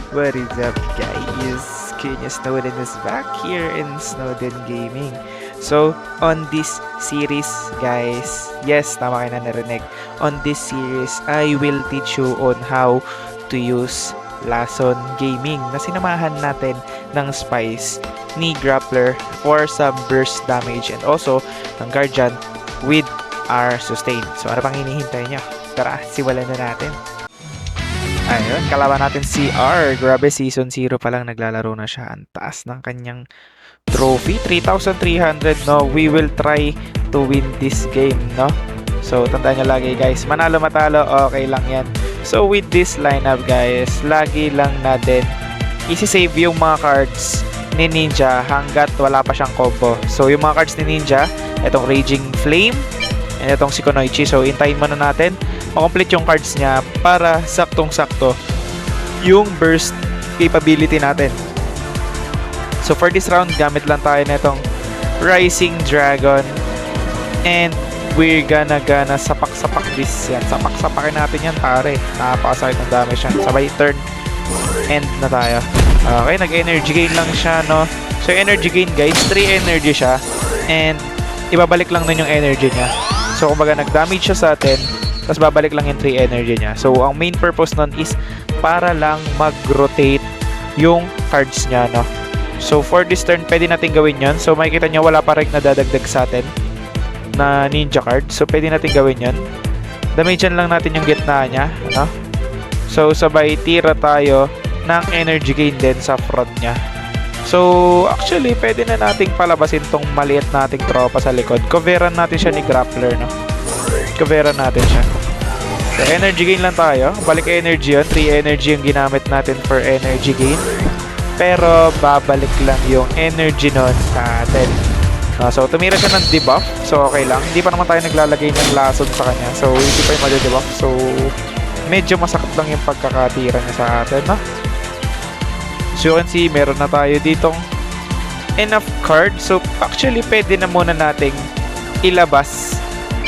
What is up, guys? Kenya Snowden is back here in Snowden Gaming. So, on this series, guys, yes, tama kayo na narinig. On this series, I will teach you on how to use Lason Gaming na sinamahan natin ng Spice ni Grappler for some burst damage and also ng Guardian with our sustain. So, ano pang hinihintay nyo? Tara, simulan na natin. Ayun, kalaban natin si R. Grabe, season 0 pa lang naglalaro na siya. Ang taas ng kanyang trophy. 3,300, no? We will try to win this game, no? So, tandaan nyo lagi, guys. Manalo, matalo, okay lang yan. So, with this lineup, guys, lagi lang natin isi-save yung mga cards ni Ninja hanggat wala pa siyang combo. So, yung mga cards ni Ninja, itong Raging Flame, and itong si Kunoichi. So, intayin muna natin makomplete yung cards niya para saktong-sakto yung burst capability natin. So, for this round, gamit lang tayo nitong Rising Dragon and we're gonna sapak-sapak this yan. Sapak-sapakin natin yan, pare. Napakasakit ng damage yan. Sabay turn end na tayo. Okay, nag-energy gain lang siya, no? So, energy gain, guys, 3 energy siya and ibabalik lang nun yung energy niya. So, kumbaga, nag-damage siya sa atin tapos babalik lang yung 3 energy niya. So, ang main purpose nun is para lang mag-rotate yung cards niya, no? So, for this turn, pwede natin gawin yon. So, makikita nyo, wala pa rin nadadagdag sa atin na ninja card. So, pwede natin gawin yon. Damagean lang natin yung gitna niya, no? So, sabay tira tayo ng energy gain din sa front niya. So, actually, pwede na nating palabasin tong maliit nating tropa sa likod. Coveran natin siya ni Grappler, no? Coveran natin siya. So, energy gain lang tayo. Balik energy yun. 3 energy yung ginamit natin for energy gain. Pero, babalik lang yung energy nun natin. So, tumira siya ng debuff. So, okay lang. Hindi pa naman tayo naglalagay ng lason sa kanya. So, hindi pa yung madi-debuff. So, medyo masakit lang yung pagkakatira niya sa atin, no? So, you can see, meron na tayo ditong enough card. So, actually, pwede na muna nating ilabas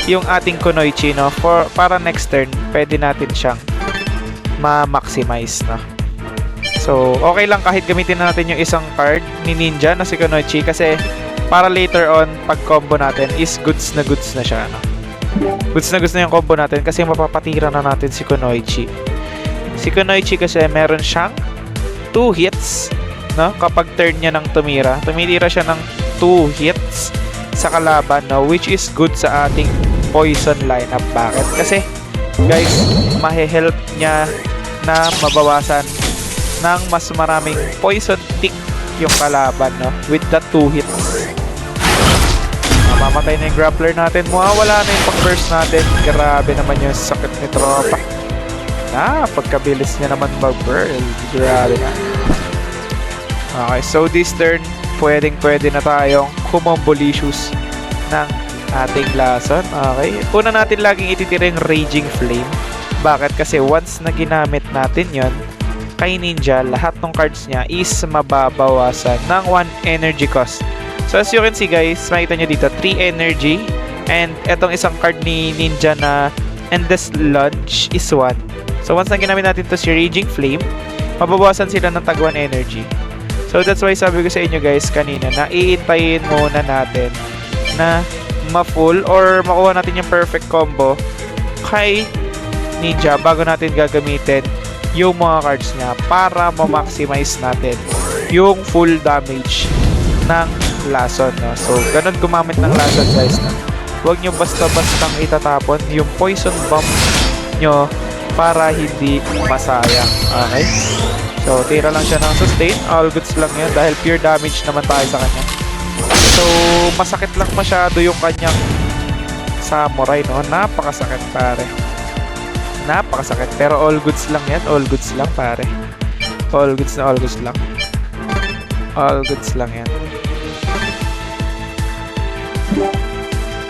yung ating Kunoichi, no? Para next turn, pwede natin siyang ma-maximize, no? So, okay lang kahit gamitin na natin yung isang card ni Ninja na si Kunoichi kasi para later on, pag combo natin is goods na siya, no? Goods na yung combo natin kasi mapapatira na natin si Kunoichi. Si Kunoichi kasi meron siyang 2 hits, no? Kapag turn niya ng tumitira siya ng 2 hits sa kalaban, no? Which is good sa ating poison lineup. Bakit? Kasi, guys, mahe-help niya na mabawasan ng mas maraming poison tick yung kalaban, no? With the 2 hits. Mamatay na yung grappler natin. Mawawala na yung pang-burst natin. Grabe naman yung sakit ni tropa. Pagkabilis niya naman mag-burst. Grabe na. Okay, so this turn, pwede na tayong kumombolicious ng ating lason. Okay, una natin laging ititira yung Raging Flame. Bakit? Kasi once na ginamit natin yon kay Ninja, lahat ng cards niya is mababawasan ng 1 energy cost. So as you can see, guys, makita nyo dito 3 energy and etong isang card ni Ninja na Endless Lunge is 1. So once na ginamit natin to si Raging Flame, mababawasan sila ng tag 1 energy. So that's why sabi ko sa inyo, guys, kanina na iintayin muna natin na ma-full or makuha natin yung perfect combo kay Ninja bago natin gagamitin yung mga cards niya para ma-maximize natin yung full damage ng lason, no? So, ganun gumamit ng lason, guys, no? Huwag nyo basta-bastang itatapon yung poison bomb nyo para hindi masayang. Okay? So, tira lang siya ng sustain. All goods lang yan dahil pure damage naman tayo sa kanya. So, masakit lang masyado yung kanyang samurai, no? Napakasakit, pare. Napakasakit. Pero all goods lang yan. All goods lang, pare. All goods na all goods lang. All goods lang yan.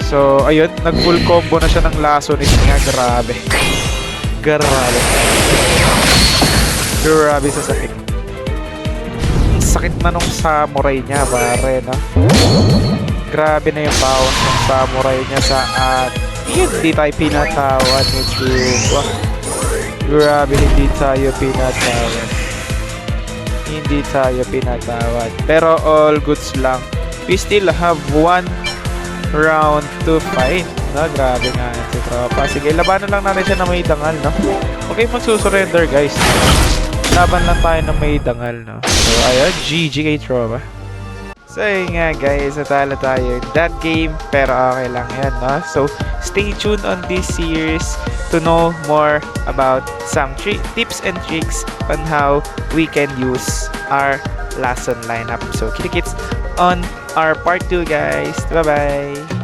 So, ayun. Nag-full combo na siya ng laso ni nga. Grabe. Grabe. Grabe sa sakit. Sakit na nung samurai niya, pare, no? Grabe na yung bawas ng samurai niya sa hindi tayo pinatawan ni Chuba. Grabe, hindi tayo pinatawan. hindi tayo pinatawad. Pero all goods lang. We still have one round to fight. No, grabe nga yan si tropa. Sige, labanan lang natin siya na may dangal, no? Okay, magsusurrender, guys. Laban lang tayo na may dangal, no? So, ayun, GG kay tropa. So, yun nga, guys. Natalo tayo in that game. Pero okay lang yan, no? So, stay tuned on this series to know more about some tips and tricks on how we can use our lesson lineup. So, kita-kits on our part 2, guys. Bye-bye!